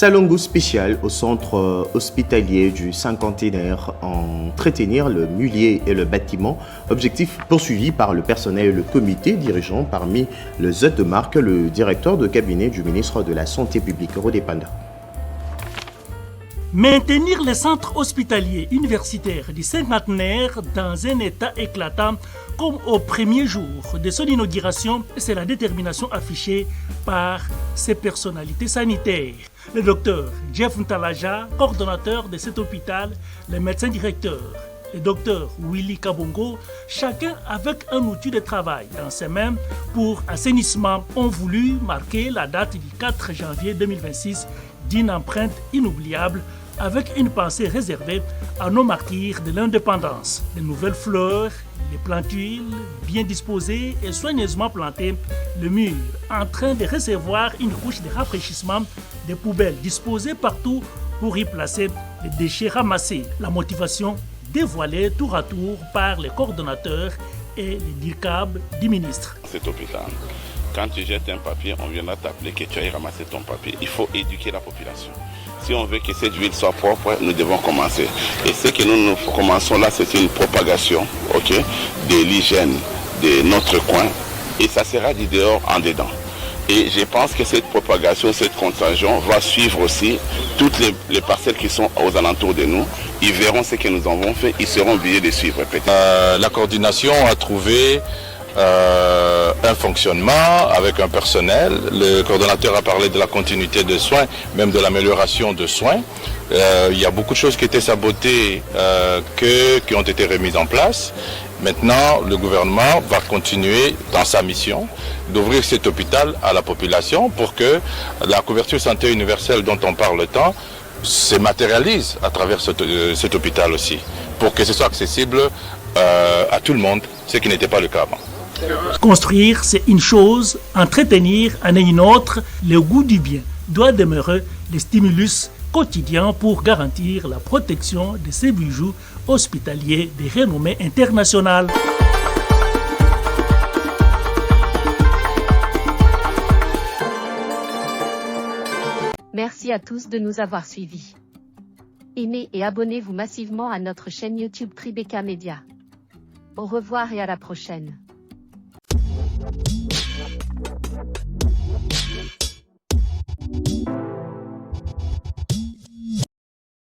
Salongo spécial au centre hospitalier du Cinquantenaire entretenir le mulier et le bâtiment. Objectif poursuivi par le personnel et le comité dirigeant parmi les aides de marque, le directeur de cabinet du ministre de la Santé publique, Rodé Panda. Maintenir les centres hospitaliers universitaires du Cinquantenaire dans un état éclatant comme au premier jour de son inauguration, c'est la détermination affichée par ses personnalités sanitaires. Le docteur Jeff Ntalaja, coordonnateur de cet hôpital, le médecin directeur, le docteur Willy Kabongo, chacun avec un outil de travail dans ses mains pour assainissement, ont voulu marquer la date du 4 janvier 2026 d'une empreinte inoubliable avec une pensée réservée à nos martyrs de l'indépendance. De nouvelles fleurs, les plantules bien disposées et soigneusement plantées, le mur en train de recevoir une couche de rafraîchissement, des poubelles disposées partout pour y placer les déchets ramassés. La motivation dévoilée tour à tour par les coordonnateurs et les DIRCAB du ministre. Cet hôpital, quand tu jettes un papier, on viendra t'appeler que tu ailles ramasser ton papier. Il faut éduquer la population. Si on veut que cette ville soit propre, nous devons commencer. Et ce que nous commençons là, c'est une propagation, de l'hygiène de notre coin. Et ça sera du dehors en dedans. Et je pense que cette propagation, cette contagion va suivre aussi toutes les parcelles qui sont aux alentours de nous. Ils verront ce que nous avons fait, ils seront obligés de suivre. La coordination a trouvé un fonctionnement avec un personnel. Le coordonnateur a parlé de la continuité de soins, même de l'amélioration de soins. Il y a beaucoup de choses qui étaient sabotées, qui ont été remises en place. Maintenant, le gouvernement va continuer dans sa mission d'ouvrir cet hôpital à la population pour que la couverture santé universelle dont on parle tant se matérialise à travers cet hôpital aussi, pour que ce soit accessible à tout le monde, ce qui n'était pas le cas avant. Construire, c'est une chose, entretenir en est une autre. Le goût du bien doit demeurer le stimulus quotidien pour garantir la protection de ces bijoux hospitaliers de renommée internationale. Merci à tous de nous avoir suivis. Aimez et abonnez-vous massivement à notre chaîne YouTube Tribeca Media. Au revoir et à la prochaine.